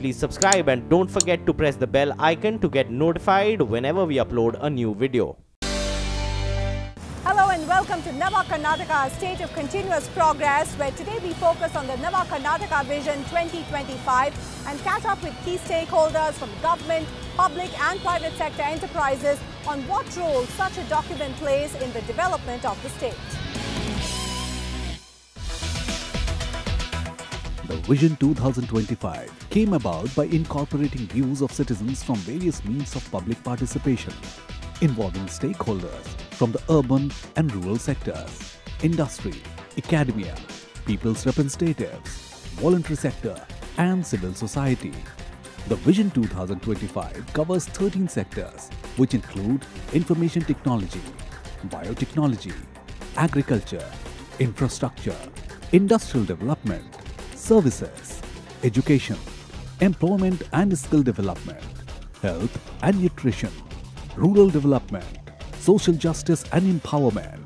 please subscribe and don't forget to press the bell icon to get notified whenever we upload a new video. Hello and welcome to Nava Karnataka, a state of continuous progress, where today we focus on the Nava Karnataka Vision 2025 and catch up with key stakeholders from government, public and private sector enterprises on what role such a document plays in the development of the state. The Vision 2025 came about by incorporating views of citizens from various means of public participation, involving stakeholders from the urban and rural sectors, industry, academia, people's representatives, voluntary sector, and civil society. The Vision 2025 covers 13 sectors, which include information technology, biotechnology, agriculture, infrastructure, industrial development, services, education, employment and skill development, health and nutrition, rural development, social justice and empowerment,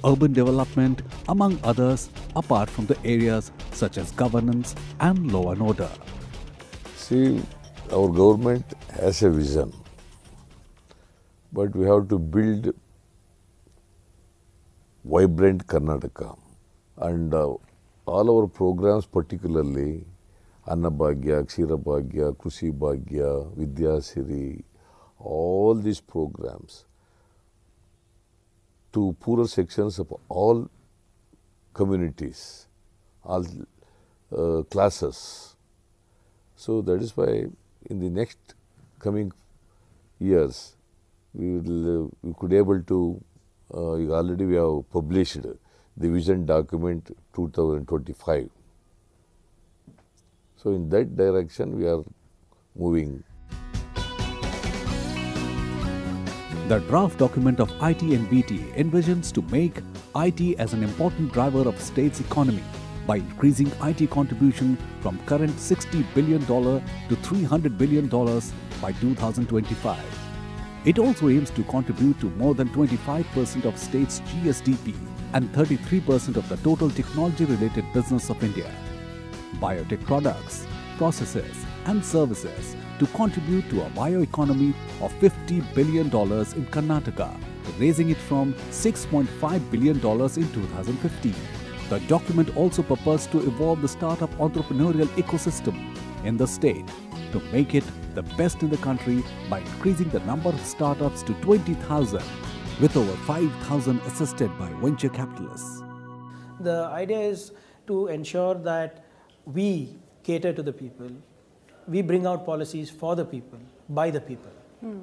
urban development, among others, apart from the areas such as governance and law and order. See, our government has a vision, but we have to build vibrant Karnataka, and all our programs, particularly Annabhagya, Kshirabhagya, Krushi Bhagya, Vidyasiri, all these programs to poorer sections of all communities, all classes. So that is why in the next coming years we could able to already we have published the vision document 2025. So in that direction we are moving. The draft document of IT and BT envisions to make IT as an important driver of state's economy by increasing IT contribution from current $60 billion to $300 billion by 2025. It also aims to contribute to more than 25% of state's GSDP and 33% of the total technology-related business of India. Biotech products, processes and services to contribute to a bioeconomy of $50 billion in Karnataka, raising it from $6.5 billion in 2015. The document also purports to evolve the startup entrepreneurial ecosystem in the state to make it the best in the country by increasing the number of startups to 20,000, with over 5,000 assisted by venture capitalists. The idea is to ensure that we cater to the people. We bring out policies for the people, by the people,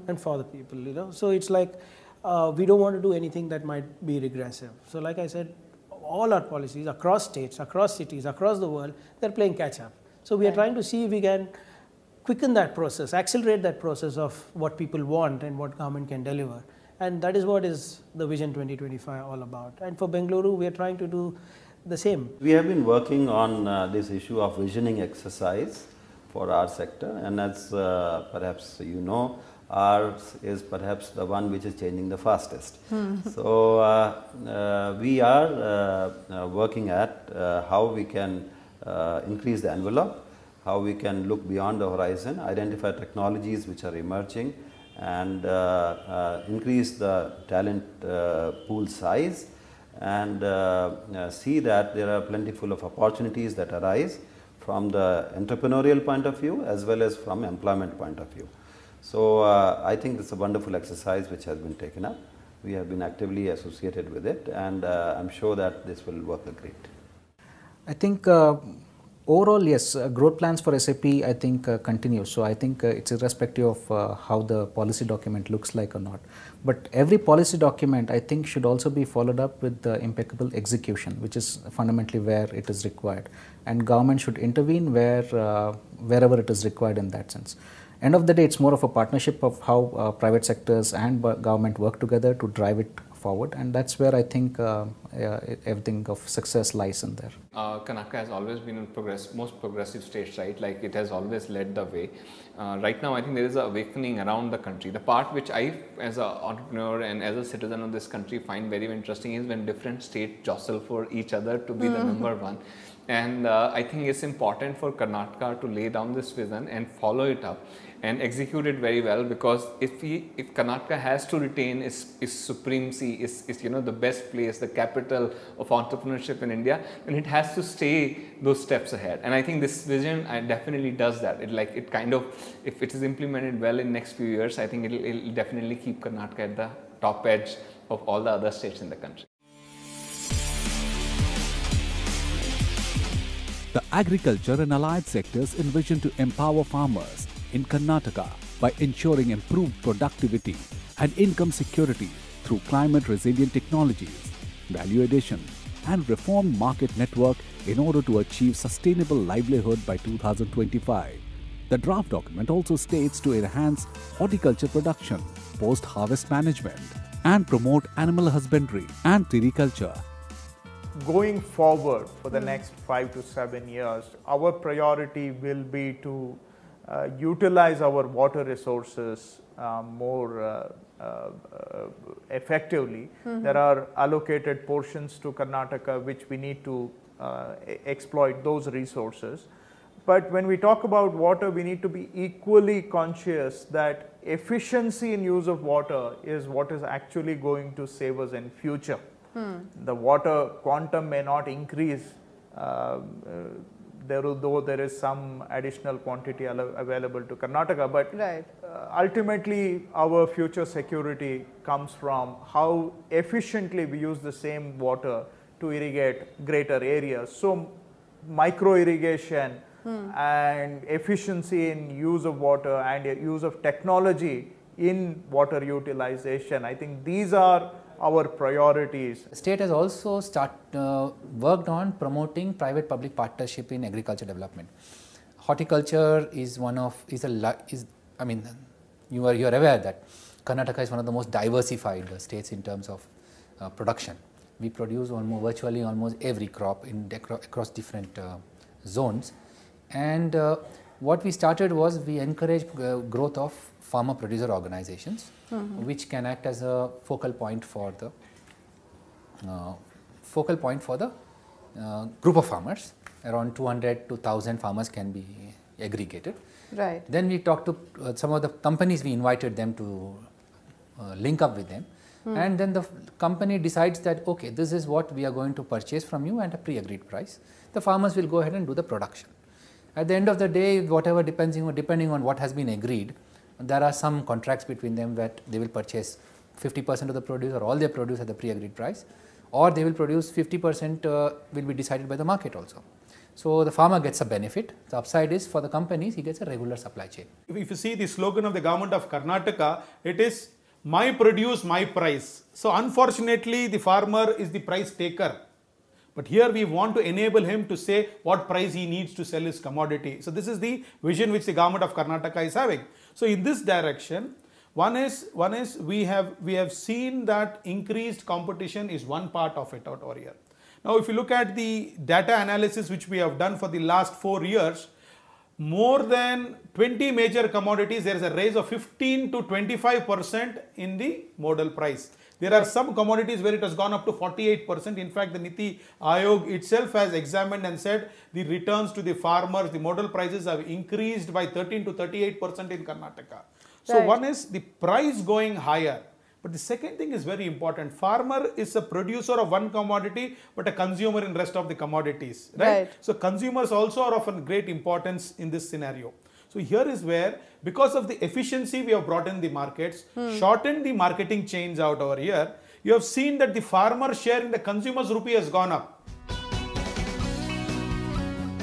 and for the people, you know. So it's like we don't want to do anything that might be regressive. So like I said, all our policies across states, across cities, across the world, they're playing catch up. So we are trying to see if we can quicken that process, accelerate that process of what people want and what government can deliver. And that is what is the Vision 2025 all about. And for Bengaluru, we are trying to do the same. We have been working on this issue of visioning exercise for our sector, and as perhaps you know, ours is perhaps the one which is changing the fastest. So we are working at how we can increase the envelope, how we can look beyond the horizon, identify technologies which are emerging, and increase the talent pool size, and see that there are plentiful of opportunities that arise from the entrepreneurial point of view as well as from employment point of view. So I think it's a wonderful exercise which has been taken up. We have been actively associated with it, and I'm sure that this will work great. I think overall, yes, growth plans for SAP I think continue. So I think it's irrespective of how the policy document looks like or not. But every policy document I think should also be followed up with the impeccable execution, which is fundamentally where it is required. And government should intervene wherever it is required in that sense. End of the day, it's more of a partnership of how private sectors and government work together to drive it forward, and that's where I think everything of success lies in there. Karnataka has always been in most progressive states, right? Like it has always led the way. Right now, I think there is an awakening around the country. The part which I, as an entrepreneur and as a citizen of this country, find very interesting is when different states jostle for each other to be the number one. And I think it's important for Karnataka to lay down this vision and follow it up and execute it very well, because if Karnataka has to retain its supremacy, its the best place, the capital of entrepreneurship in India, then it has to stay those steps ahead. And I think this vision definitely does that. It kind of, if it is implemented well in next few years, I think it'll definitely keep Karnataka at the top edge of all the other states in the country. The agriculture and allied sectors envision to empower farmers in Karnataka by ensuring improved productivity and income security through climate-resilient technologies, value addition, and reformed market network in order to achieve sustainable livelihood by 2025. The draft document also states to enhance horticulture production, post-harvest management, and promote animal husbandry and sericulture. Going forward for the next 5 to 7 years, our priority will be to utilize our water resources more effectively. There are allocated portions to Karnataka which we need to exploit those resources. But when we talk about water, we need to be equally conscious that efficiency in use of water is what is actually going to save us in future. The water quantum may not increase, though there is some additional quantity available to Karnataka, but ultimately our future security comes from how efficiently we use the same water to irrigate greater areas. So micro irrigation and efficiency in use of water and use of technology in water utilization, I think these are our priorities. The state has also worked on promoting private-public partnership in agriculture development. Horticulture is you are aware that Karnataka is one of the most diversified states in terms of production. We produce virtually almost every crop across different zones, and what we started was we encouraged growth of farmer producer organizations, which can act as a focal point for the group of farmers. Around 200 to 1,000 farmers can be aggregated. Right. Then we talked to some of the companies. We invited them to link up with them, and then the company decides that okay, this is what we are going to purchase from you at a pre-agreed price. The farmers will go ahead and do the production. At the end of the day, whatever depending on what has been agreed, there are some contracts between them that they will purchase 50% of the produce or all their produce at the pre-agreed price, or they will produce 50% will be decided by the market also. So the farmer gets a benefit. The upside is for the companies, he gets a regular supply chain. If you see the slogan of the government of Karnataka, it is my produce, my price. So unfortunately, the farmer is the price taker. But here we want to enable him to say what price he needs to sell his commodity. So this is the vision which the government of Karnataka is having. So in this direction, one is we have seen that increased competition is one part of it out over here. Now if you look at the data analysis which we have done for the last 4 years, more than 20 major commodities, there is a rise of 15 to 25% in the modal price. There are some commodities where it has gone up to 48%. In fact, the Niti Aayog itself has examined and said the returns to the farmers, the modal prices have increased by 13 to 38% in Karnataka. So one is the price going higher. But the second thing is very important. Farmer is a producer of one commodity, but a consumer in rest of the commodities. Right? So consumers also are of great importance in this scenario. So here is where, because of the efficiency we have brought in the markets, shortened the marketing chains out over here, you have seen that the farmer share in the consumer's rupee has gone up.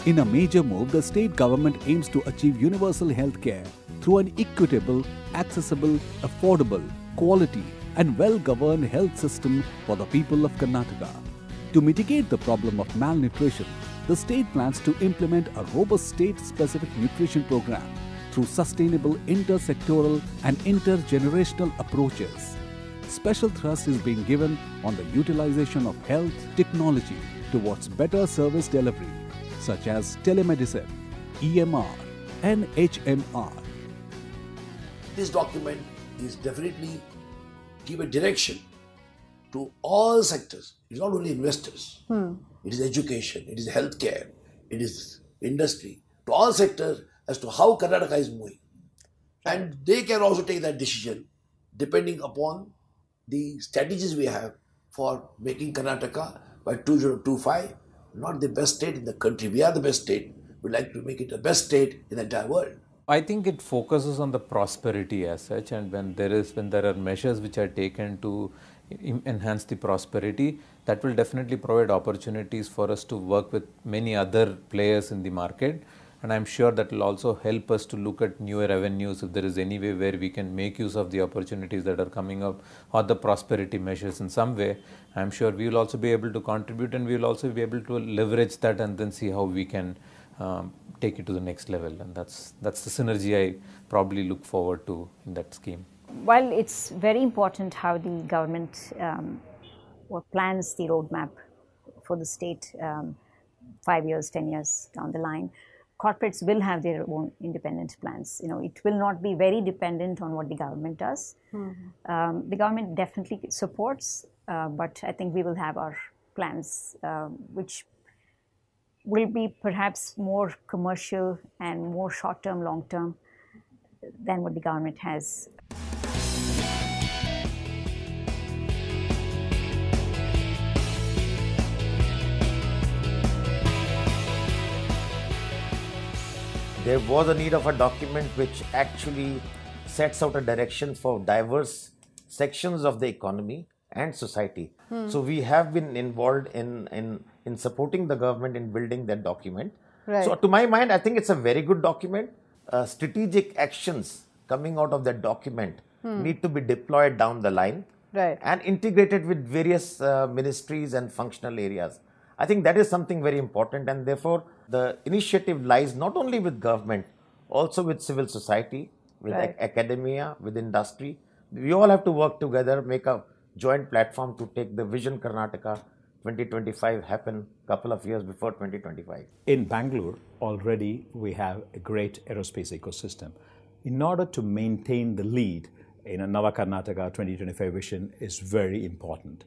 In a major move, the state government aims to achieve universal health care through an equitable, accessible, affordable, quality and well-governed health system for the people of Karnataka. To mitigate the problem of malnutrition, the state plans to implement a robust state-specific nutrition program through sustainable intersectoral and intergenerational approaches. Special thrust is being given on the utilization of health technology towards better service delivery, such as telemedicine, EMR, and HMR. This document is definitely give a direction to all sectors. It's not only investors. it is education, it is healthcare, it is industry, to all sectors as to how Karnataka is moving. And they can also take that decision depending upon the strategies we have for making Karnataka by 2025 not the best state in the country. We are the best state. We'd like to make it the best state in the entire world. I think it focuses on the prosperity as such, and when there are measures which are taken to enhance the prosperity, that will definitely provide opportunities for us to work with many other players in the market. And I'm sure that will also help us to look at newer avenues if there is any way where we can make use of the opportunities that are coming up or the prosperity measures in some way. I'm sure we will also be able to contribute, and we will also be able to leverage that and then see how we can take it to the next level. And that's the synergy I probably look forward to in that scheme. While it's very important how the government plans the roadmap for the state 5 years, 10 years down the line, corporates will have their own independent plans. It will not be very dependent on what the government does. Mm-hmm. The government definitely supports, but I think we will have our plans, which will be perhaps more commercial and more short-term, long-term than what the government has. There was a need of a document which actually sets out a direction for diverse sections of the economy and society. So we have been involved in supporting the government in building that document. Right. So to my mind, I think it's a very good document. Strategic actions coming out of that document need to be deployed down the line and integrated with various ministries and functional areas. I think that is something very important, and therefore the initiative lies not only with government, also with civil society, with academia, with industry. We all have to work together, make a joint platform to take the Vision Karnataka 2025 happen a couple of years before 2025. In Bangalore, already we have a great aerospace ecosystem. In order to maintain the lead in a Nava Karnataka 2025 vision is very important.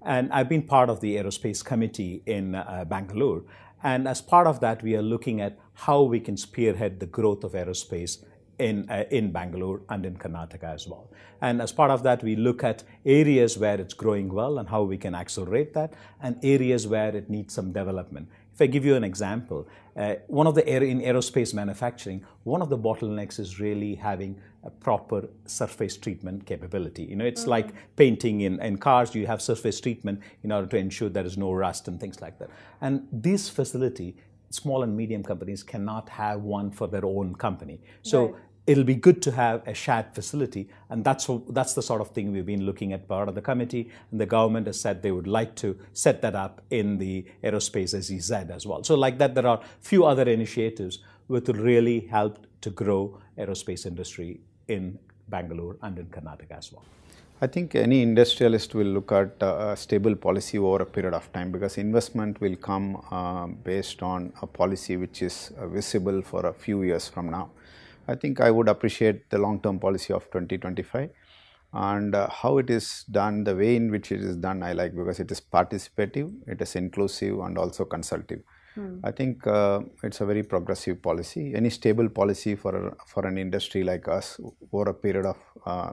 And I've been part of the aerospace committee in Bangalore. And as part of that, we are looking at how we can spearhead the growth of aerospace in Bangalore and in Karnataka as well. And as part of that, we look at areas where it's growing well and how we can accelerate that, and areas where it needs some development. If I give you an example, in aerospace manufacturing, one of the bottlenecks is really having a proper surface treatment capability. It's like painting in cars, you have surface treatment in order to ensure there is no rust and things like that. And this facility, small and medium companies cannot have one for their own company. So it'll be good to have a shared facility, and that's the sort of thing we've been looking at part of the committee, and the government has said they would like to set that up in the aerospace SEZ as well. So like that, there are few other initiatives which will really help to grow aerospace industry in Bangalore and in Karnataka as well. I think any industrialist will look at a stable policy over a period of time, because investment will come based on a policy which is visible for a few years from now. I think I would appreciate the long-term policy of 2025, and how it is done, the way in which it is done I like, because it is participative, it is inclusive and also consultative. I think it's a very progressive policy. Any stable policy for an industry like us over a period of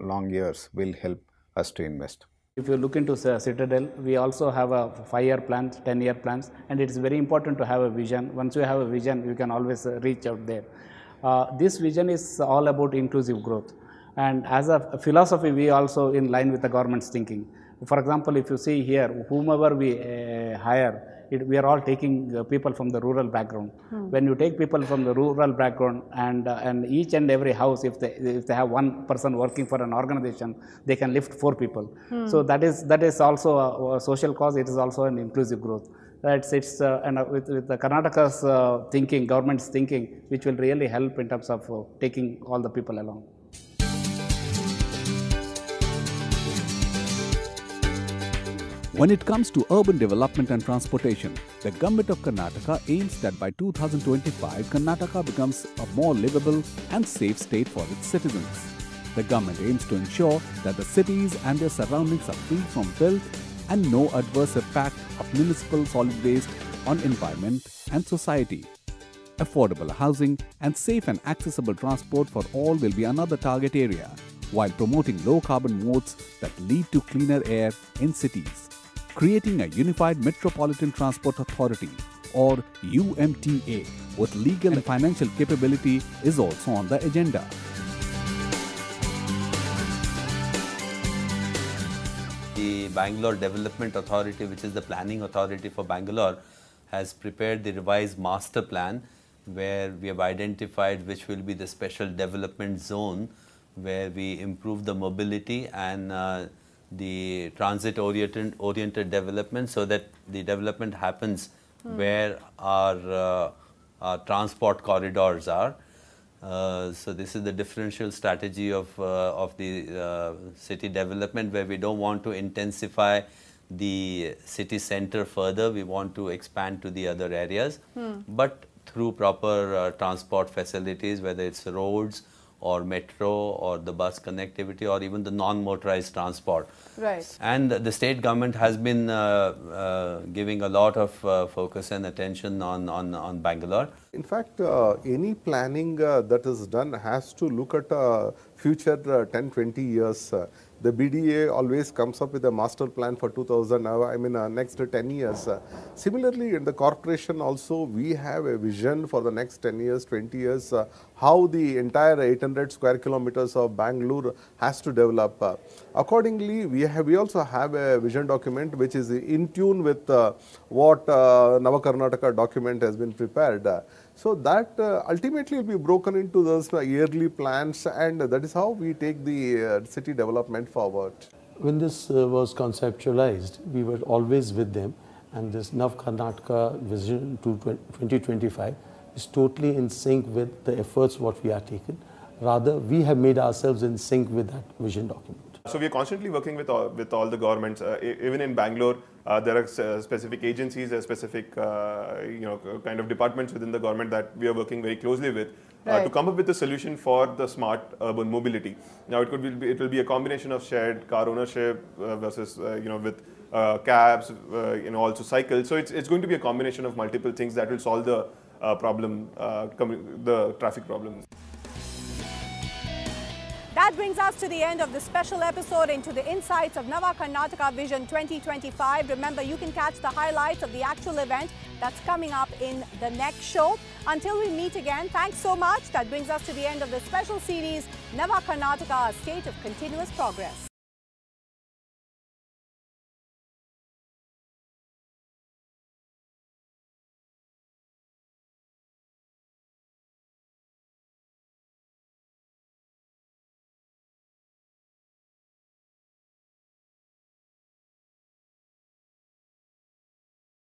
long years will help us to invest. If you look into Citadel, we also have a 5-year plans, 10-year plans, and it is very important to have a vision. Once you have a vision, you can always reach out there. This vision is all about inclusive growth, and as a philosophy, we also in line with the government's thinking. For example, if you see here, whomever we hire, we are all taking people from the rural background. When you take people from the rural background, and each and every house, if they have one person working for an organization, they can lift 4 people. So that is also a social cause. It is also an inclusive growth. And with the Karnataka's thinking, government's thinking, which will really help in terms of taking all the people along. When it comes to urban development and transportation, the government of Karnataka aims that by 2025, Karnataka becomes a more livable and safe state for its citizens. The government aims to ensure that the cities and their surroundings are free from filth and no adverse impact of municipal solid waste on environment and society. Affordable housing and safe and accessible transport for all will be another target area, while promoting low-carbon modes that lead to cleaner air in cities. Creating a unified Metropolitan Transport Authority, or UMTA, with legal and financial capability is also on the agenda. The Bangalore Development Authority, which is the planning authority for Bangalore, has prepared the revised master plan where we have identified which will be the special development zone where we improve the mobility and the transit-oriented development so that the development happens where our transport corridors are. So this is the differential strategy of the city development, where we don't want to intensify the city center further. We want to expand to the other areas, but through proper transport facilities, whether it's roads or metro or the bus connectivity or even the non-motorized transport. Right. And the state government has been giving a lot of focus and attention on Bangalore. In fact, any planning that is done has to look at future 10-20 years. The BDA always comes up with a master plan for next 10 years. Similarly, in the corporation also, we have a vision for the next 10 years, 20 years, how the entire 800 square kilometers of Bangalore has to develop. Accordingly, we also have a vision document which is in tune with what Nava Karnataka document has been prepared. So that ultimately will be broken into those yearly plans, and that is how we take the city development forward. When this was conceptualized, we were always with them, and this Nava Karnataka vision to 2025 is totally in sync with the efforts what we are taking. Rather, we have made ourselves in sync with that vision document. So we are constantly working with all the governments. Even in Bangalore, there are specific agencies, specific kind of departments within the government that we are working very closely with to come up with a solution for the smart urban mobility. Now it will be a combination of shared car ownership versus with cabs, also cycles. So it's going to be a combination of multiple things that will solve the the traffic problem. That brings us to the end of this special episode into the insights of Nava Karnataka Vision 2025. Remember, you can catch the highlights of the actual event that's coming up in the next show. Until we meet again, thanks so much. That brings us to the end of the special series, Nava Karnataka, a state of continuous progress.